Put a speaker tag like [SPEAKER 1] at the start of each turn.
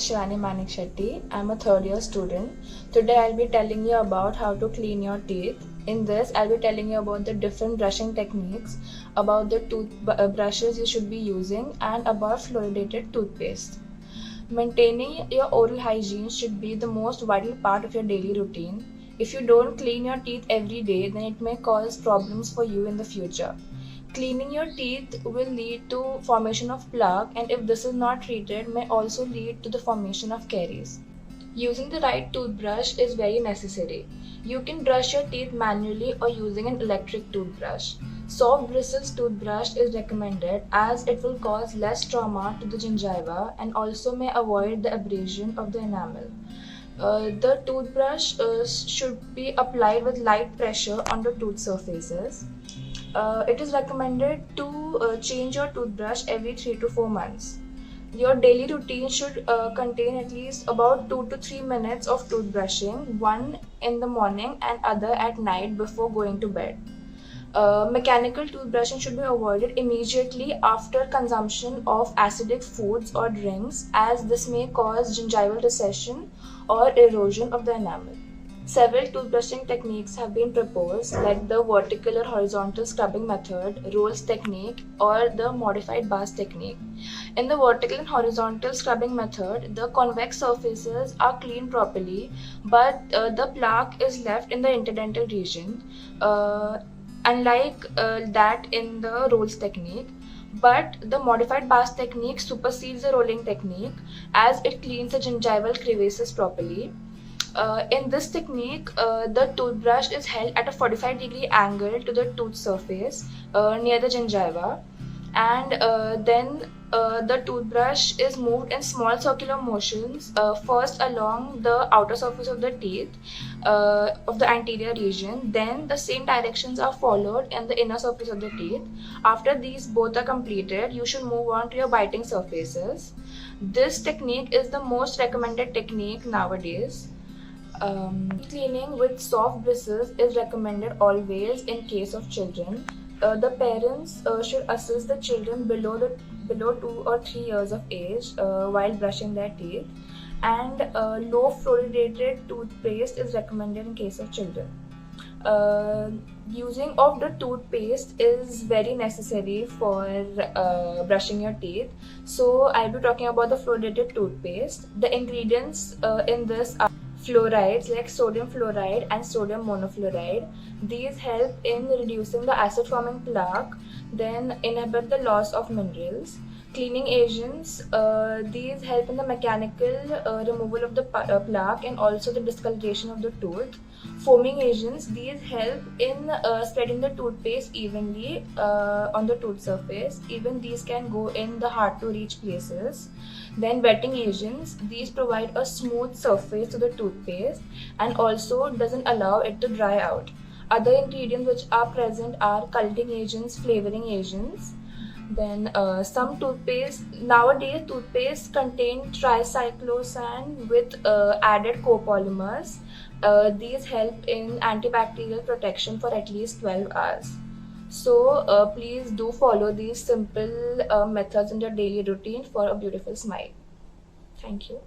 [SPEAKER 1] is Shivani Manik Shetty. I'm a third year student. Today I'll be telling you about how to clean your teeth. In this, I'll be telling you about the different brushing techniques, about the brushes you should be using, and about fluoridated toothpaste. Maintaining your oral hygiene should be the most vital part of your daily routine. If you don't clean your teeth every day, then it may cause problems for you in the future. Cleaning your teeth will lead to formation of plaque, and if this is not treated may also lead to the formation of caries. Using the right toothbrush is very necessary. You can brush your teeth manually or using an electric toothbrush. Soft bristles toothbrush is recommended as it will cause less trauma to the gingiva and also may avoid the abrasion of the enamel. The toothbrush should be applied with light pressure on the tooth surfaces. It is recommended to change your toothbrush every 3 to 4 months. Your daily routine should contain at least about 2 to 3 minutes of toothbrushing, one in the morning and other at night before going to bed. Mechanical toothbrushing should be avoided immediately after consumption of acidic foods or drinks, as this may cause gingival recession or erosion of the enamel. Several toothbrushing techniques have been proposed, like the vertical or horizontal scrubbing method, Rolls technique, or the modified Bass technique. In the vertical and horizontal scrubbing method, the convex surfaces are cleaned properly, but the plaque is left in the interdental region, unlike that in the Rolls technique. But the modified Bass technique supersedes the rolling technique as it cleans the gingival crevices properly. In this technique, the toothbrush is held at a 45-degree angle to the tooth surface near the gingiva, and then the toothbrush is moved in small circular motions, first along the outer surface of the teeth of the anterior region. Then the same directions are followed in the inner surface of the teeth. After these both are completed, you should move on to your biting surfaces. This technique is the most recommended technique nowadays. Cleaning with soft bristles is recommended always in case of children. The parents should assist the children below 2 or 3 years of age while brushing their teeth, and low fluoridated toothpaste is recommended in case of children. Using of the toothpaste is very necessary for brushing your teeth. So I'll be talking about the fluoridated toothpaste. The ingredients in this are fluorides like sodium fluoride and sodium monofluoride. These help in reducing the acid forming plaque, then inhibit the loss of minerals. Cleaning agents, these help in the mechanical removal of the plaque and also the discoloration of the tooth. Foaming agents, these help in spreading the toothpaste evenly on the tooth surface. Even these can go in the hard to reach places. Then wetting agents, these provide a smooth surface to the toothpaste and also doesn't allow it to dry out. Other ingredients which are present are coloring agents, flavoring agents. Then some nowadays toothpaste contain tricyclosan with added copolymers. These help in antibacterial protection for at least 12 hours. So please do follow these simple methods in your daily routine for a beautiful smile. Thank you.